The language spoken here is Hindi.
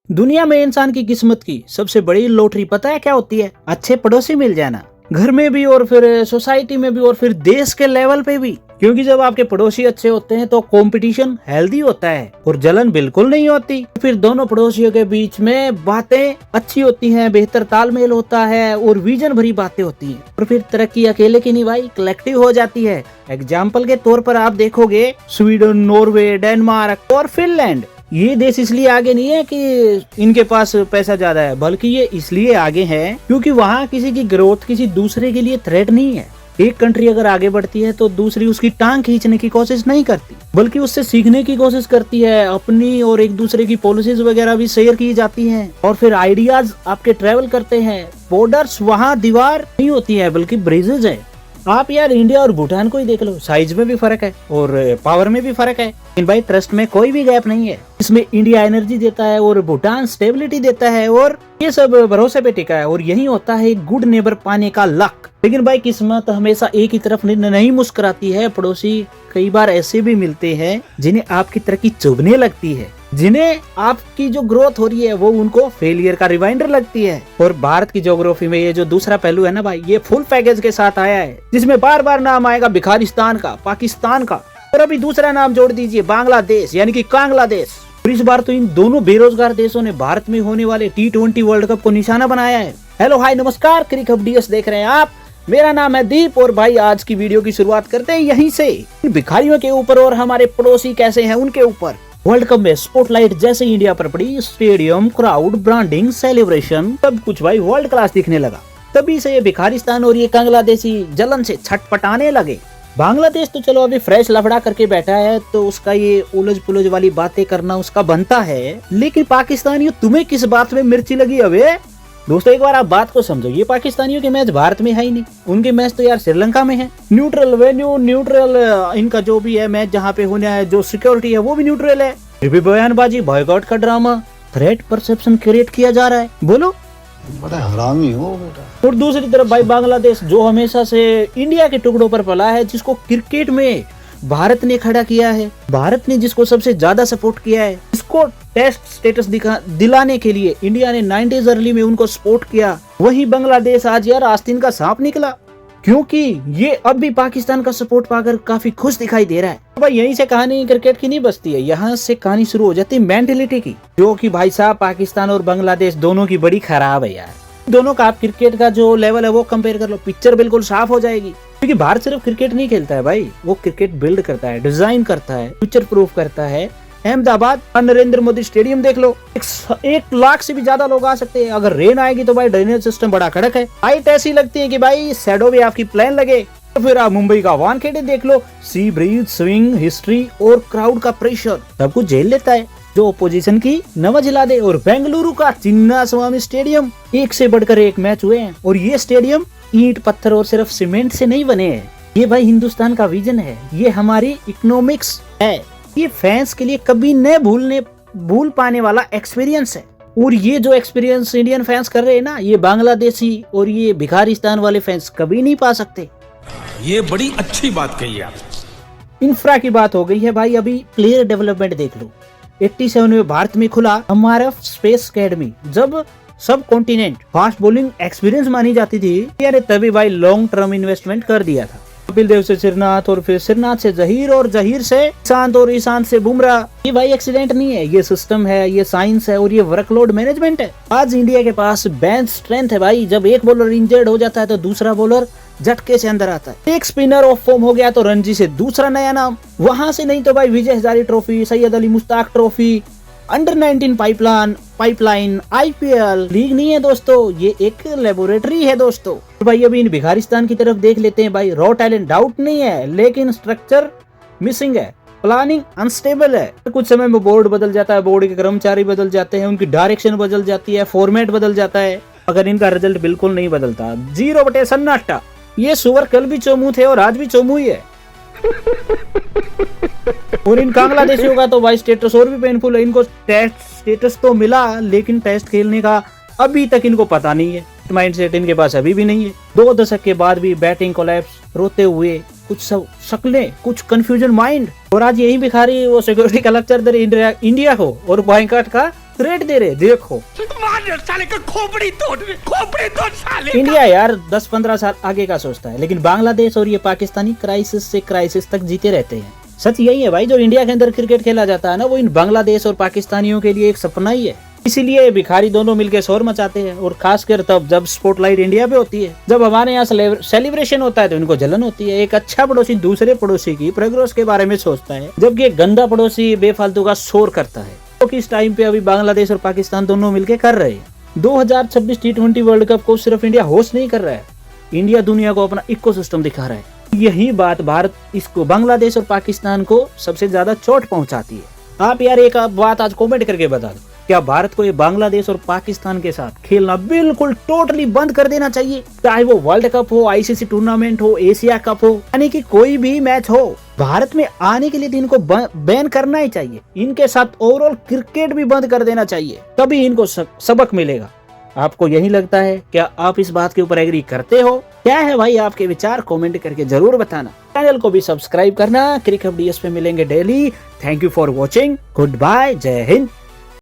दुनिया में इंसान की किस्मत की सबसे बड़ी लॉटरी पता है क्या होती है? अच्छे पड़ोसी मिल जाना, घर में भी और फिर सोसाइटी में भी और फिर देश के लेवल पे भी। क्योंकि जब आपके पड़ोसी अच्छे होते हैं तो कंपटीशन हेल्दी होता है और जलन बिल्कुल नहीं होती। फिर दोनों पड़ोसियों के बीच में बातें अच्छी होती हैं, बेहतर तालमेल होता है और विजन भरी बातें होती हैं। और फिर तरक्की अकेले की नहीं भाई, कलेक्टिव हो जाती है। एग्जाम्पल के तौर पर आप देखोगे स्वीडन, नॉर्वे, डेनमार्क और फिनलैंड, ये देश इसलिए आगे नहीं है कि इनके पास पैसा ज्यादा है, बल्कि ये इसलिए आगे है क्योंकि वहाँ किसी की ग्रोथ किसी दूसरे के लिए थ्रेट नहीं है। एक कंट्री अगर आगे बढ़ती है तो दूसरी उसकी टांग खींचने की कोशिश नहीं करती, बल्कि उससे सीखने की कोशिश करती है। अपनी और एक दूसरे की पॉलिसीज वगैरह भी शेयर की जाती हैं और फिर आइडियाज आपके ट्रेवल करते हैं। बॉर्डर्स वहाँ दीवार नहीं होती है बल्कि ब्रिजेज है। आप यार इंडिया और भूटान को ही देख लो, साइज में भी फर्क है और पावर में भी फर्क है, लेकिन भाई ट्रस्ट में कोई भी गैप नहीं है। इसमें इंडिया एनर्जी देता है और भूटान स्टेबिलिटी देता है और ये सब भरोसे पे टिका है। और यही होता है गुड नेबर पाने का लक। लेकिन भाई किस्मत हमेशा एक ही तरफ नहीं मुस्कुराती है। पड़ोसी कई बार ऐसे भी मिलते हैं जिन्हें आपकी तरक्की चुभने लगती है, जिन्हें आपकी जो ग्रोथ हो रही है वो उनको फेलियर का रिमाइंडर लगती है। और भारत की ज्योग्राफी में ये जो दूसरा पहलू है ना भाई, ये फुल पैकेज के साथ आया है, जिसमें बार बार नाम आएगा भिखारिस्तान का, पाकिस्तान का, और अभी दूसरा नाम जोड़ दीजिए बांग्लादेश यानी कि कांग्लादेश। और इस बार तो इन दोनों बेरोजगार देशों ने भारत में होने वाले T20 वर्ल्ड कप को निशाना बनाया है। हेलो हाय नमस्कार, क्रिक अपडेट्स देख रहे हैं आप। मेरा नाम है दीप और भाई आज की वीडियो की शुरुआत करते हैं यहीं से, भिखारियों के ऊपर और हमारे पड़ोसी कैसे हैं उनके ऊपर। वर्ल्ड कप में स्पॉटलाइट जैसे इंडिया पर पड़ी, स्टेडियम, क्राउड, ब्रांडिंग, सेलिब्रेशन, सब कुछ भाई वर्ल्ड क्लास दिखने लगा। तभी से ये भिखारिस्तान और ये बांग्लादेशी जलन से छटपटाने लगे। बांग्लादेश तो चलो अभी फ्रेश लफड़ा करके बैठा है तो उसका ये उलझ पुलझ वाली बातें करना उसका बनता है, लेकिन पाकिस्तानियों तुम्हें किस बात में मिर्ची लगी अबे? दोस्तों एक बार आप बात को समझो, ये पाकिस्तानियों के मैच भारत में है ही नहीं, उनके मैच तो यार श्रीलंका में है। न्यूट्रल वेन्यू, न्यूट्रल इनका जो भी है मैच जहाँ पे होना है, जो सिक्योरिटी है वो भी न्यूट्रल है। फिर भी बयानबाजी, बॉयकॉट का ड्रामा, थ्रेट परसेप्शन क्रिएट किया जा रहा है। बोलो बड़ा हरामी हो बेटा। और दूसरी तरफ भाई बांग्लादेश जो हमेशा से इंडिया के टुकड़ों पर पला है, जिसको क्रिकेट में भारत ने खड़ा किया है, भारत ने जिसको सबसे ज्यादा सपोर्ट किया है, इसको टेस्ट स्टेटस दिलाने के लिए इंडिया ने 90s अर्ली में उनको सपोर्ट किया। वहीं बांग्लादेश आज यार आस्तीन का सांप निकला, क्योंकि ये अब भी पाकिस्तान का सपोर्ट पाकर काफी खुश दिखाई दे रहा है। भाई यहीं से कहानी क्रिकेट की नहीं बचती है, यहाँ से कहानी शुरू हो जाती है मेंटेलिटी की, जो कि भाई साहब पाकिस्तान और बांग्लादेश दोनों की बड़ी खराब है यार। दोनों का आप क्रिकेट का जो लेवल है वो कंपेयर कर लो, पिक्चर बिल्कुल साफ हो जाएगी। क्योंकि भारत सिर्फ क्रिकेट नहीं खेलता है भाई, वो क्रिकेट बिल्ड करता है, डिजाइन करता है, फ्यूचर प्रूफ करता है। अहमदाबाद नरेंद्र मोदी स्टेडियम देख लो, 1 लाख से भी ज्यादा लोग आ सकते हैं। अगर रेन आएगी तो भाई ड्रेनेज सिस्टम बड़ा कड़क है, हाइट ऐसी लगती है कि भाई शैडो भी आपकी प्लेन लगे। तो फिर आप मुंबई का वानखेड़े देख लो, सी ब्रीज, स्विंग, हिस्ट्री और क्राउड का प्रेशर सब कुछ झेल लेता है, जो ओपोजिशन की नवा जिला दे। और बेंगलुरु का चिन्ना स्वामी स्टेडियम, एक से बढ़कर एक मैच हुए हैं और ये स्टेडियम ईंट पत्थर और सिर्फ सीमेंट से नहीं बने हैं। ये भाई हिंदुस्तान का विजन है, ये हमारी इकोनॉमिक्स है, ये फैंस के लिए कभी न भूल पाने वाला एक्सपीरियंस है। और ये जो एक्सपीरियंस इंडियन फैंस कर रहे हैं ना, ये बांग्लादेशी और ये भिखारिस्तान वाले फैंस कभी नहीं पा सकते। ये बड़ी अच्छी बात कही आप। इंफ्रा की बात हो गई है भाई, अभी प्लेयर डेवलपमेंट देख लो। 87 में भारत में खुला हमारा स्पेस अकेडमी, जब सब कॉन्टिनेंट फास्ट बॉलिंग एक्सपीरियंस मानी जाती थी, यार तभी भाई लॉन्ग टर्म इन्वेस्टमेंट कर दिया था। कपिल देव से श्रीनाथ और फिर श्रीनाथ से जहीर और जहीर से ईशांत और ईशांत से बुमराह। ये भाई एक्सीडेंट नहीं है, ये सिस्टम है, ये साइंस है और ये वर्कलोड मैनेजमेंट है। आज इंडिया के पास बेंच स्ट्रेंथ है भाई, जब एक बॉलर इंजर्ड हो जाता है तो दूसरा बॉलर झटके से अंदर आता है। एक स्पिनर ऑफ फॉर्म हो गया तो रणजी से दूसरा नया नाम, वहां से नहीं तो भाई Vijay Hazare trophy, Syed Ali Mushtaq trophy, under 19 pipeline, IPL league नहीं है दोस्तों, ये एक लेबोरेटरी है दोस्तों। तो भाई अभी इन भिखारिस्तान की तरफ देख लेते हैं भाई। रॉ टैलेंट डाउट नहीं है, लेकिन स्ट्रक्चर मिसिंग है, प्लानिंग अनस्टेबल है। कुछ समय में बोर्ड बदल जाता है, बोर्ड के कर्मचारी बदल जाते हैं, उनकी डायरेक्शन बदल जाती है, फॉर्मेट बदल जाता है, अगर इनका रिजल्ट बिल्कुल नहीं बदलता। 0 बटे सन्नाटा। ये सुअर कल भी चोमू थे और आज भी चोमू ही है। और इन बांग्लादेशियों का तो भाई स्टेटस और भी पेनफुल है। इनको टेस्ट स्टेटस तो मिला, लेकिन टेस्ट खेलने का अभी तक इनको पता नहीं है, माइंडसेट इनके पास अभी भी नहीं है। 2 दशक के बाद भी बैटिंग कोलैप्स, रोते हुए कुछ शक्लें, कुछ कंफ्यूजन माइंड। और आज यही भिखारी वो सिक्योरिटी का लेक्चर दे इंडिया को और बॉयकॉट का रेट दे रहे, देखो मार साले का खोपड़ी तोड़ साले। इंडिया यार 10-15 साल आगे का सोचता है, लेकिन बांग्लादेश और ये पाकिस्तानी क्राइसिस से क्राइसिस तक जीते रहते हैं। सच यही है भाई, जो इंडिया के अंदर क्रिकेट खेला जाता है ना, वो इन बांग्लादेश और पाकिस्तानियों के लिए एक सपना ही है। इसीलिए भिखारी दोनों मिलकर शोर मचाते हैं, और खासकर तब जब स्पॉटलाइट इंडिया पे होती है। जब हमारे यहाँ सेलिब्रेशन होता है तो इनको जलन होती है। एक अच्छा पड़ोसी दूसरे पड़ोसी की प्रोग्रेस के बारे में सोचता है, जबकि एक गंदा पड़ोसी बेफालतू का शोर करता है। तो किस टाइम पे अभी बांग्लादेश और पाकिस्तान दोनों मिलकर कर रहे हैं। 2026 T20 वर्ल्ड कप को सिर्फ इंडिया होस्ट नहीं कर रहा है, इंडिया दुनिया को अपना इकोसिस्टम दिखा रहा है। यही बात भारत इसको बांग्लादेश और पाकिस्तान को सबसे ज्यादा चोट पहुंचाती है। आप यार एक बात आज कमेंट करके बता दो, क्या भारत को ये बांग्लादेश और पाकिस्तान के साथ खेलना बिल्कुल टोटली बंद कर देना चाहिए? चाहे वो वर्ल्ड कप हो, आईसीसी टूर्नामेंट हो, एशिया कप हो, यानी कि कोई भी मैच हो, भारत में आने के लिए तो इनको बैन करना ही चाहिए। इनके साथ ओवरऑल क्रिकेट भी बंद कर देना चाहिए, तभी इनको सबक मिलेगा। आपको यही लगता है? क्या आप इस बात के ऊपर एग्री करते हो? क्या है भाई आपके विचार, कमेंट करके जरूर बताना। चैनल को भी सब्सक्राइब करना। क्रिक अपडेट्स पे मिलेंगे daily. Thank you for watching. Goodbye, Jai Hind.